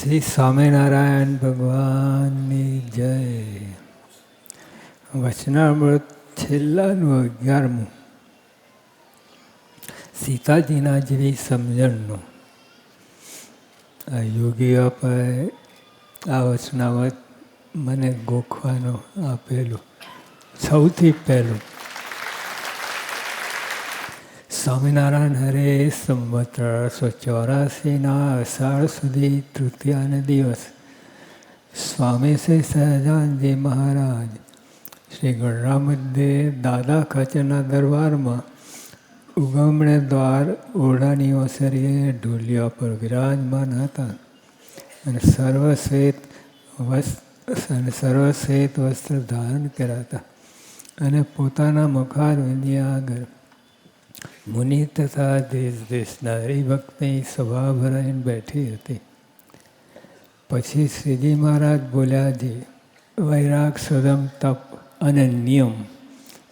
શ્રી સ્વામિનારાયણ ભગવાનની જય. વચનામૃત છેલ્લાનું 11મું. સીતાજીના જેવી સમજણનું. આ યોગીઓ પર આ વચનામૃત મને ગોખવાનું આપેલું. સૌથી પહેલું સ્વામિનારાયણ હરે સંવત 1884 અષાઢ સુધી તૃતીયાના દિવસ સ્વામી શ્રી સહજાનંદજી મહારાજ શ્રી ગણરામદેવ દાદા ખાચરના દરબારમાં ઉગમણે દ્વાર ઓરડાની ઓસરીએ ઢોલિયા પર વિરાજમાન હતા અને સર્વશ્વેત વસ્ત્ર ધારણ કર્યા હતા અને પોતાના મુખારવિંદની આગળ મુનિ તથા દેશ દેશના હરિભક્તની સભા ભરાઈને બેઠી હતી. પછી શ્રીજી મહારાજ બોલ્યા છે, વૈરાગ, સદમ, તપ અને નિયમ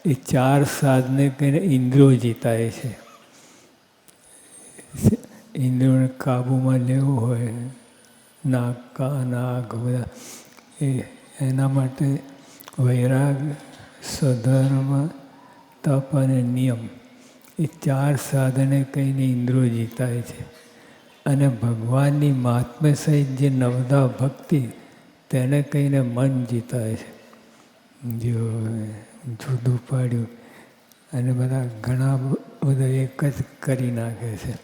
એ 4 સાધને કહીને ઇન્દ્રિયો જીતાય છે. ઇન્દ્રિયોને કાબૂમાં લેવું હોય, નાક, કાન, આંખ બધા એના માટે વૈરાગ, સધર્મ, તપ અને નિયમ એ 4 સાધને કહીને ઇન્દ્રિયો જીતાય છે. અને ભગવાનની મહાત્મ્ય સહિત જે નવદા ભક્તિ તેને કહીને મન જીતાય છે. જો જુદું પાડ્યું અને બધા ઘણા બધા એક જ કરી નાખે છે.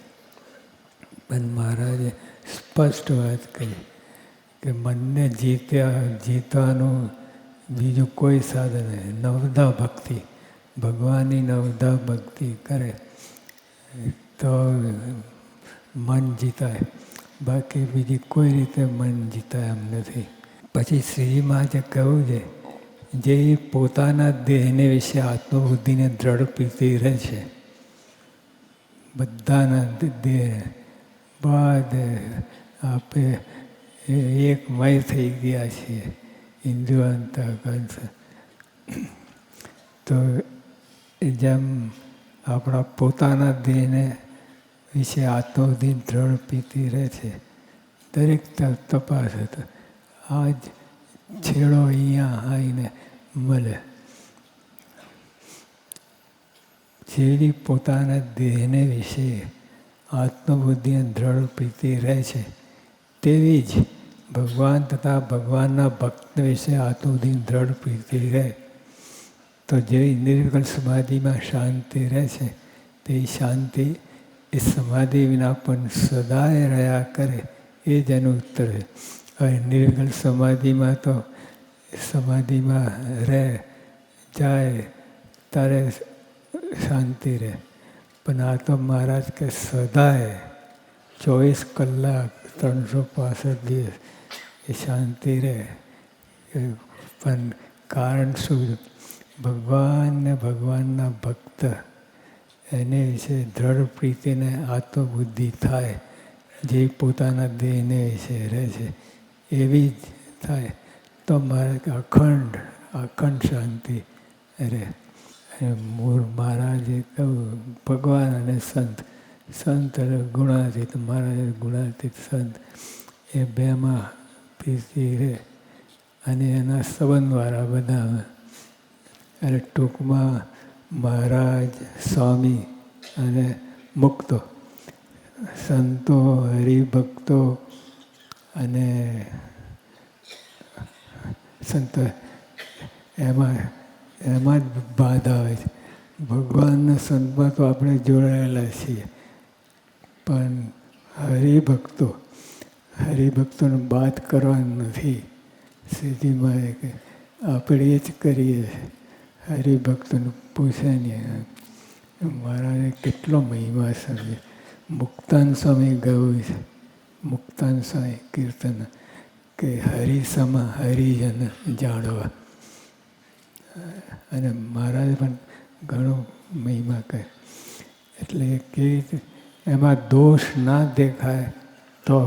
પણ મહારાજે સ્પષ્ટ વાત કહી કે મનને જીતવાનું બીજું કોઈ સાધન નહીં. નવદા ભક્તિ, ભગવાનની નવદા ભક્તિ કરે તો મન જીતાય, બાકી બીજી કોઈ રીતે મન જીતાય એમ નથી. પછી શ્રીજી મહારાજે કહ્યું છે, જે પોતાના દેહને વિશે આત્મબુદ્ધિને દ્રઢ પીતી રહે છે, બધાના દેહ બધે આપે એકમય થઈ ગયા છીએ ઇન્દ્રિયો અંતઃકરણ. તો જેમ આપણા પોતાના દેહને વિશે આત્મબુદ્ધિ દ્રઢ પીતી રહે છે, દરેક તપાસ હતો. આ જ છેડો અહીંયા આવીને મળે. જેવી પોતાના દેહને વિશે આત્મબુદ્ધિ દ્રઢ પીતી રહે છે, તેવી જ ભગવાન તથા ભગવાનના ભક્ત વિશે આત્મબુદ્ધિ દ્રઢ પીતી રહે તો જેવી નિર્વિકલ્પ સમાધિમાં શાંતિ રહે છે, તે શાંતિ એ સમાધિ વિના પણ સદાય રહ્યા કરે, એ જ એનું ઉત્તર છે. હવે નિર્વિકલ્પ સમાધિમાં તો સમાધિમાં રહે જાય ત્યારે શાંતિ રહે, પણ આ તો મહારાજ કે સદાય 24 કલાક 365 દિવસ એ શાંતિ રહે. પણ કારણ શું? ભગવાન ને ભગવાનના ભક્ત એને વિશે દ્રઢ પ્રીતિને આત્મબુદ્ધિ થાય, જે પોતાના દેહને વિશે રહે છે એવી જ થાય તો મારે અખંડ શાંતિ રહે. મૂળ મહારાજે કહ્યું ભગવાન અને સંત ગુણાતીત, મહારાજ ગુણાતીત સંત એ બેમાં પ્રીતિ રહે અને એના સંબંધવાળા બધા. અને ટૂંકમાં મહારાજ, સ્વામી અને મુક્તો, સંતો, હરિભક્તો અને સંતો એમાં જ બાધા હોય છે. ભગવાનના સંતમાં તો આપણે જોડાયેલા છીએ, પણ હરિભક્તોને બાદ કરવાનું નથી. સ્થિતિમાં કે આપણે એ જ કરીએ. હરિભક્તોને પૂછે નહીં. મહારાજે કેટલો મહિમા સમજે. મુક્તાન સ્વામી ગયું છે, મુક્તાન સ્વામી કીર્તન કે હરિસમા હરિજન જાણવા. અને મહારાજ પણ ઘણો મહિમા કહે. એટલે કેવી રીતે એમાં દોષ ના દેખાય તો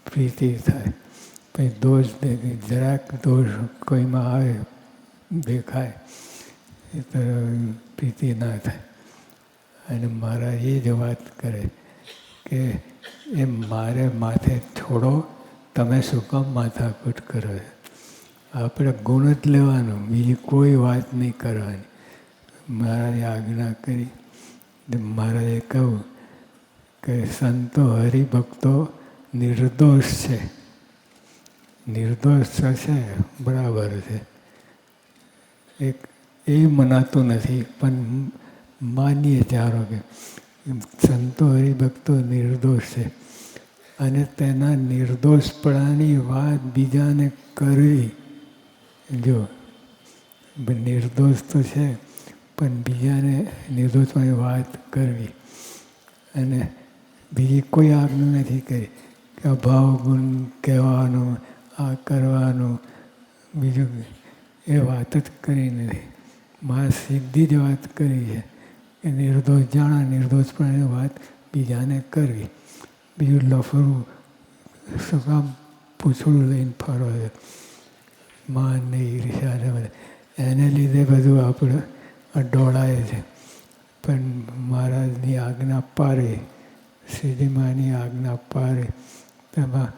પ્રીતિ થાય. પછી દોષ દેખાય, જરાક દોષ કોઈમાં આવે દેખાય એ તો પ્રીતિ ના થાય. અને મહારાજ એ જ વાત કરે કે એ મારે માથે થોડો તમે શું કામ માથાકૂટ કરો છો? આપણે ગુણ જ લેવાનું, બીજી કોઈ વાત નહીં કરવાની. મહારાજે આજ્ઞા કરી. મહારાજે કહ્યું કે સંતો હરિભક્તો નિર્દોષ છે. નિર્દોષ છે બરાબર છે, એક એ મનાતું નથી, પણ માનીએ ચારો કે સંતો હરિભક્તો નિર્દોષ છે. અને તેના નિર્દોષપણાની વાત બીજાને કરવી. જો નિર્દોષ તો છે, પણ બીજાને નિર્દોષપણાની વાત કરવી. અને બીજી કોઈ આજ્ઞા નથી કરી કે અભાવ ગુણ કહેવાનું, આ કરવાનું, બીજું એ વાત જ કરી નથી. મારે સીધી જ વાત કરી છે કે નિર્દોષ જાણા, નિર્દોષપણાની વાત બીજાને કરવી. બીજું લફરું શું કામ પૂછડું લઈને ફરો છે? માન ને ઈર્ષ્યા ને બધા, એને લીધે બધું આપણે ડોળાય છે. પણ મહારાજની આજ્ઞા પારે, શ્રીજીમાની આજ્ઞા પારે, તેમાં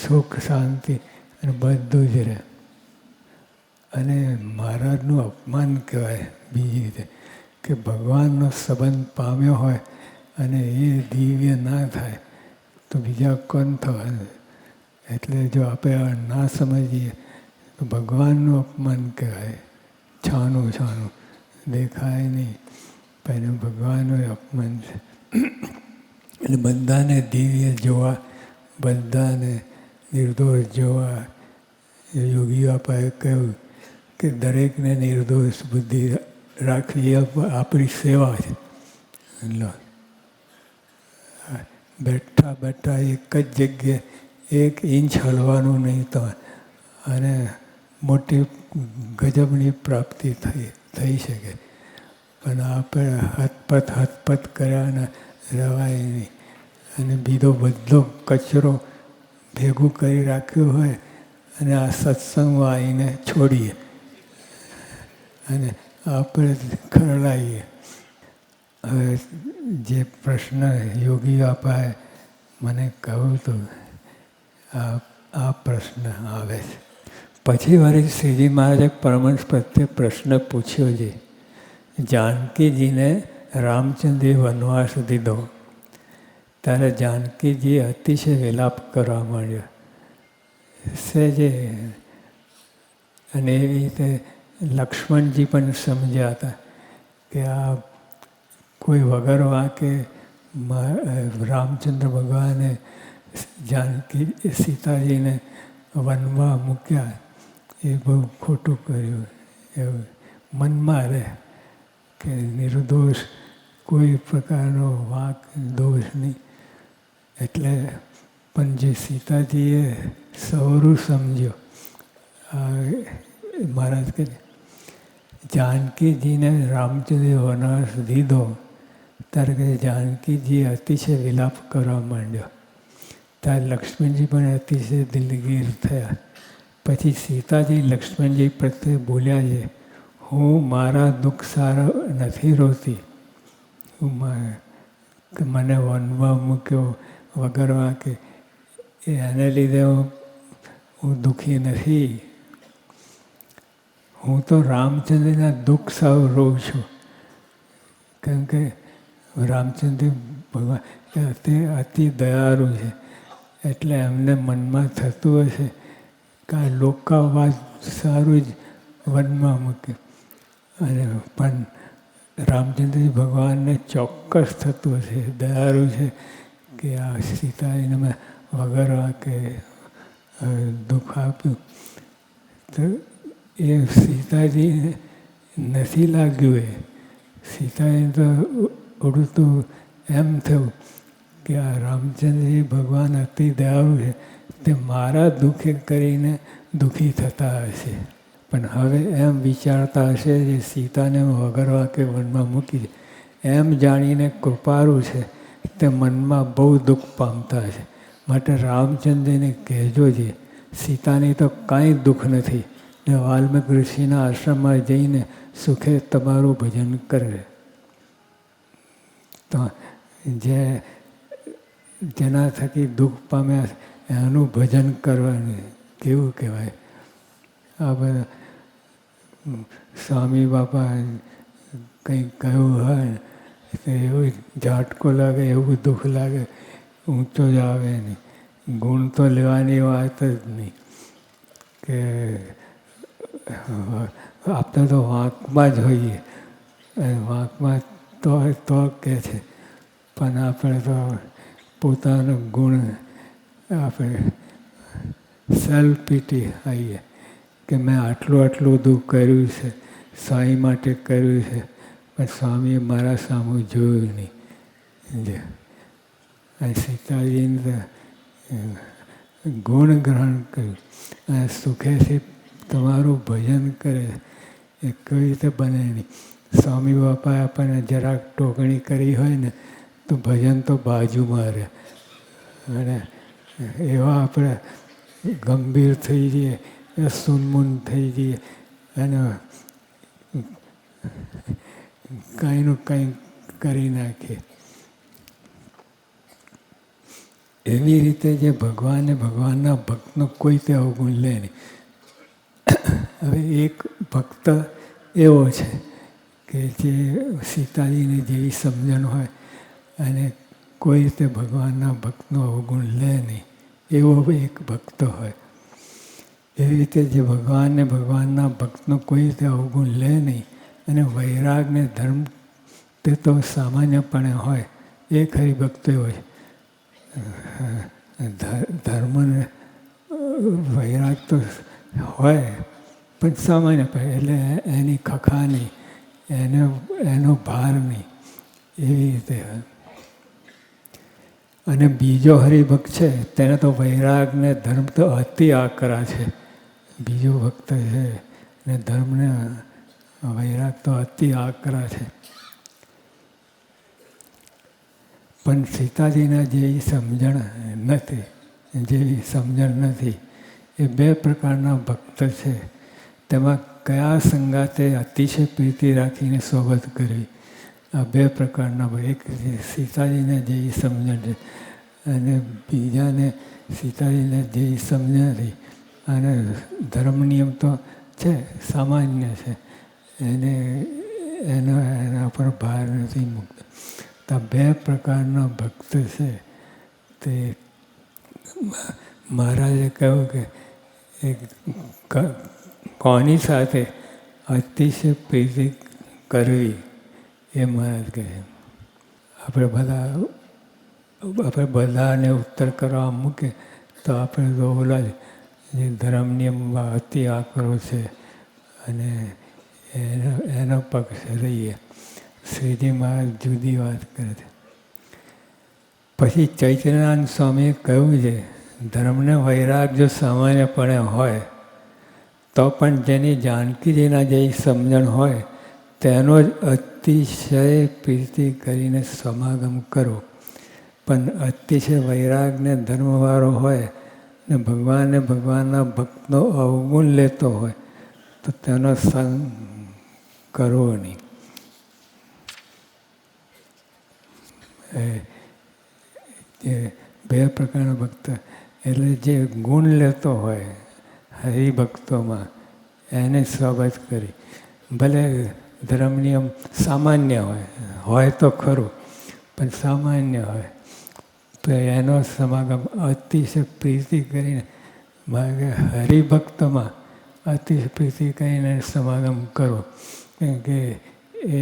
સુખ શાંતિ અને બધું જ રહે. અને મહારાજનું અપમાન કહેવાય બીજી રીતે કે ભગવાનનો સંબંધ પામ્યો હોય અને એ દિવ્ય ના થાય તો બીજા કોણ થવાનું? એટલે જો આપણે ના સમજીએ તો ભગવાનનું અપમાન કહેવાય. છાનું છાનું દેખાય નહીં, પણ ભગવાનનું અપમાન છે. એટલે બધાને દિવ્ય જોવા, બધાને નિર્દોષ જોવા. યોગીઓ અપાએ કહ્યું કે દરેકને નિર્દોષ બુદ્ધિ રાખવી આપણી સેવા છે. બેઠા બેઠા એક જ જગ્યાએ 1 ઇંચ હલવાનું નહીં તો અને મોટી ગજબની પ્રાપ્તિ થઈ શકે. પણ આપણે હથપથ કર્યાને રવાય નહીં. અને બીજો બધો કચરો ભેગું કરી રાખ્યો હોય અને આ સત્સંગમાં આવીને છોડીએ અને આપણે ખરડાઈએ. હવે જે પ્રશ્ન યોગી અપાએ મને કહ્યું હતું, આ પ્રશ્ન આવે છે. પછી વળી શ્રીજી મહારાજે પરમહંસ પ્રત્યે પ્રશ્ન પૂછ્યો છે. જાનકીજીને રામચંદ્રે વનવાસ દીધો ત્યારે જાનકીજી અતિશય વિલાપ કરવા માંડ્યો. સહેજે અને એવી રીતે લક્ષ્મણજી પણ સમજ્યા હતા કે આ કોઈ વગર વાંકે રામચંદ્ર ભગવાને જાનકી સીતાજીને વનમાં મૂક્યા, એ બહુ ખોટું કર્યું. એવું મનમાં રહે કે નિર્દોષ, કોઈ પ્રકારનો વાંક દોષ નહીં. એટલે પણ જે સીતાજીએ સવરું સમજ્યો. મહારાજ કહે જાનકીજીને રામચંદ્રે વનવાસ દીધો ત્યારે કે જાનકીજીએ અતિશય વિલાપ કરવા માંડ્યો. ત્યારે લક્ષ્મણજી પણ અતિશય દિલગીર થયા. પછી સીતાજી લક્ષ્મણજી પ્રત્યે બોલ્યા છે, હું મારા દુઃખ સારા નથી રોતી. કે મને વનમાં મૂક્યો વગર વાંકે, એને લીધે હું દુઃખી નથી. હું તો રામચંદ્રના દુઃખ સાવ રોઉં છું. કેમ કે રામચંદ્ર ભગવાન તે અતિ દયાળુ છે. એટલે એમને મનમાં થતું હશે કે આ લોકાવાદ સારું જ વનમાં મૂકે. અને પણ રામચંદ્રજી ભગવાનને ચોક્કસ થતું હશે, દયાળુ છે કે આ સીતાજીને મેં વગર વાંકે દુઃખ આપ્યું. તો એ સીતાજીને નથી લાગ્યું. એ સીતાજીને તો ઉડતું એમ થયું કે આ રામચંદ્રજી ભગવાન અતિ દયાળુ છે, તે મારા દુઃખે કરીને દુઃખી થતા હશે. પણ હવે એમ વિચારતા હશે જે સીતાને વગર વાંકે વનમાં મૂકી એમ જાણીને કૃપાળુ છે, તે મનમાં બહુ દુઃખ પામતા હશે. માટે રામચંદ્રને કહેજો છે સીતાને તો કાંઈ દુઃખ નથી, ને વાલ્મીકી ઋષિના આશ્રમમાં જઈને સુખે તમારું ભજન કરે. તો જેના થકી દુઃખ પામ્યા એનું ભજન કરવાનું કેવું કહેવાય. આ બધા સ્વામી બાપા કંઈક કહ્યું હોય તો એવું ઝાટકો લાગે, એવું દુઃખ લાગે, ઊંચો જ આવે નહીં. ગુણ તો લેવાની વાત જ નહીં કે આપણે તો વાંકમાં જ હોઈએ, વાંકમાં તો કહે છે, પણ આપણે તો પોતાનો ગુણ આપણે સેલ્ફ પીટી આવીએ કે મેં આટલું દુઃખ કર્યું છે, સ્વામી માટે કર્યું છે, પણ સ્વામીએ મારા સામું જોયું નહીં. અને સીતાજીને ગુણ ગ્રહણ કર્યું અને સુખેથી તમારું ભજન કરે એ કઈ રીતે બને નહીં. સ્વામી બાપાએ આપણને જરાક ટોકણી કરી હોય ને તો ભજન તો બાજુમાં રહે. અને એવા આપણે ગંભીર થઈ જઈએ, સુનમૂન થઈ જઈએ અને કંઈનું કંઈ કરી નાખીએ. એવી રીતે જે ભગવાનના ભક્તનો કોઈ તે અવગુણ લે નહીં. હવે એક ભક્ત એવો છે કે જે સીતાજીને જેવી સમજણ હોય અને કોઈ રીતે ભગવાનના ભક્તનો અવગુણ લે નહીં, એવો એક ભક્ત હોય. એવી રીતે જે ભગવાનના ભક્તનો કોઈ રીતે અવગુણ લે નહીં અને વૈરાગને ધર્મ તે તો સામાન્યપણે હોય, એ ખરી ભક્તિ હોય. ધર્મને વૈરાગ તો હોય પણ સામાન્યપણે, એટલે એની ખખા નહીં, એનો ભાર નહીં, એવી રીતે હોય. અને બીજો હરિભક્ત છે તેને તો વૈરાગને ધર્મ તો અતિ આકરા છે. બીજો ભક્ત છે ને ધર્મને વૈરાગ તો અતિ આકરા છે. પણ સીતાજીના જેવી સમજણ નથી. એ બે પ્રકારના ભક્ત છે. તેમાં કયા સંગાતે અતિશય પ્રીતિ રાખીને સોબત કરવી, આ બે પ્રકારના. એક સીતાજીને જેવી સમજણ છે અને બીજાને સીતાજીને જેવી સમજણ નથી. અને ધર્મ નિયમ તો છે, સામાન્ય છે, એના પર ભાર નથી મૂકતો. તો બે પ્રકારના ભક્ત છે. તે મહારાજે કહ્યું કે કોની સાથે અતિશય પ્રીતિ કરવી, એ મહારાજ કહે. આપણે બધાને ઉત્તર કરવા મૂકે તો આપણે તો ઓલા જે ધર્મ નિયમમાં અતિ આકરો છે અને એનો પક્ષ રહીએ. શ્રીજી મહારાજ જુદી વાત કરે છે. પછી ચૈતન્યાનંદ સ્વામીએ કહ્યું છે, ધર્મને વૈરાગ જો સામાન્યપણે હોય તો પણ જેની જાનકીજીના જેવી સમજણ હોય તેનો જ અતિશય પ્રીતિ કરીને સમાગમ કરો. પણ અતિશય વૈરાગને ધર્મવાળો હોય ને ભગવાનના ભક્તનો અવગુણ લેતો હોય તો તેનો સંગ કરવો નહીં. એ બે પ્રકારના ભક્ત, એટલે જે ગુણ લેતો હોય હરિભક્તોમાં એને સ્વાગત કરી. ભલે ધર્મ નિયમ સામાન્ય હોય તો ખરું, પણ સામાન્ય હોય તો એનો સમાગમ અતિશય પ્રીતિ કરીને હરિભક્તમાં અતિશય પ્રીતિ કરીને સમાગમ કરો. કેમ કે એ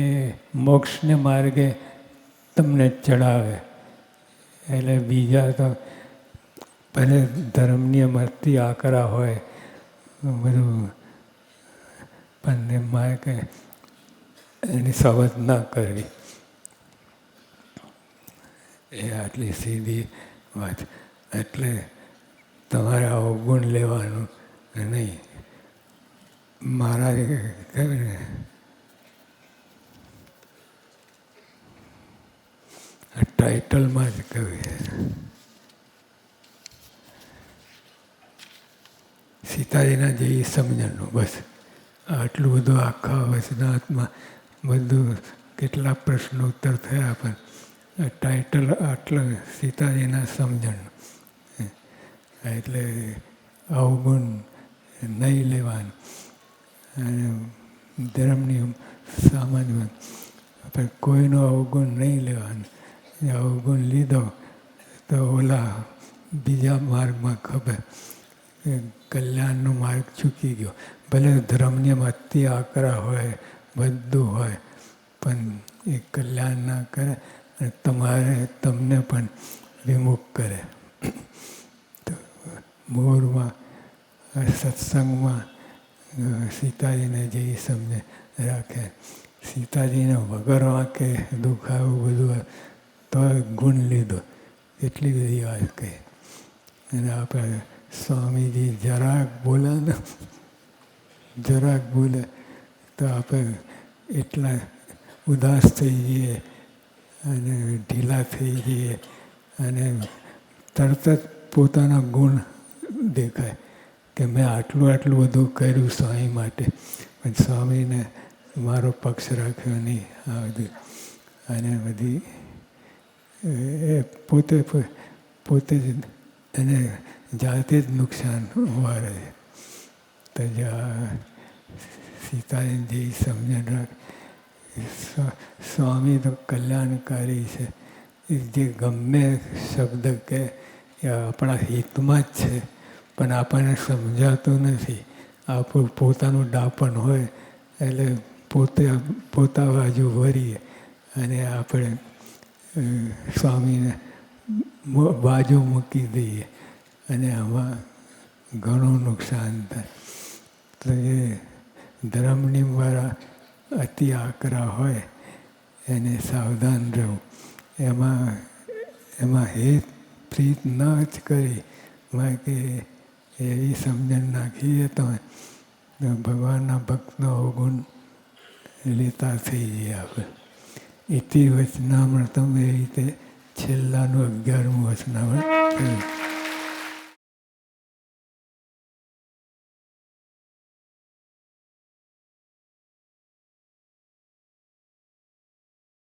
મોક્ષને માર્ગે તમને ચડાવે. એટલે બીજા તો ભલે ધર્મની અતિ આકરા હોય બધું, પણ એમાં કે એની સવત ના કરવી. એ આટલી સીધી વાત. એટલે તમારે અવગુણ લેવાનું નહીં. મહારાજે કહ્યું ને, આ ટાઇટલમાં જ કહ્યું, સીતાજીના જેવી સમજણનું. બસ આટલું બધું આખા વચનાત્મા બધું કેટલા પ્રશ્નો ઉત્તર થયા, પણ ટાઇટલ આટલું સીતાજીના સમજણનું. એટલે અવગુણ નહીં લેવાનું. અને ધર્મની સામાન્ય પણ કોઈનો અવગુણ નહીં લેવાનું. અવગુણ લીધો તો ઓલા બીજા માર્ગમાં ખબર કલ્યાણનો માર્ગ ચૂકી ગયો. ભલે ધર્મની અતિ આકરા હોય, બધું હોય, પણ એ કલ્યાણ ના કરે અને તમને પણ વિમુખ કરે. તો મૂળમાં સત્સંગમાં સીતાજીને જે સમજે રાખે. સીતાજીને વગર વાંકે દુખાવું બધું તો ગુણ લીધો, એટલી બધી વાત કહી. અને આપણે સ્વામીજી જરાક બોલે ને, જરાક બોલે તો આપણે એટલા ઉદાસ થઈ જઈએ અને ઢીલા થઈ જઈએ અને તરત જ પોતાના ગુણ દેખાય કે મેં આટલું બધું કર્યું સ્વામી માટે, પણ સ્વામીને મારો પક્ષ રાખ્યો નહીં. આ બધું અને બધી એ પોતે જ એને જાતે જ નુકસાન વાળે. તો સીતાજીને જે સમજણ રાખ, સ્વામી તો કલ્યાણકારી છે. જે ગમે શબ્દ કે એ આપણા હિતમાં જ છે, પણ આપણને સમજાતું નથી. આપણું પોતાનું ડાપણ હોય એટલે પોતા બાજુ વળીએ અને આપણે સ્વામીને બાજુ મૂકી દઈએ અને આમાં ઘણું નુકસાન થાય. તો એ ધર્મની વાળા અતિ આકરા હોય એને સાવધાન રહેવું. એમાં હેત પ્રીત ન જ કરી કે એવી સમજણ નાખીએ તો ભગવાનના ભક્તનો અવગુણ લેતા થઈ જઈએ આપણે. ઇતિ વચનામૃતમ એ રીતે છેલ્લાનું 11મું વચનામૃત થયું.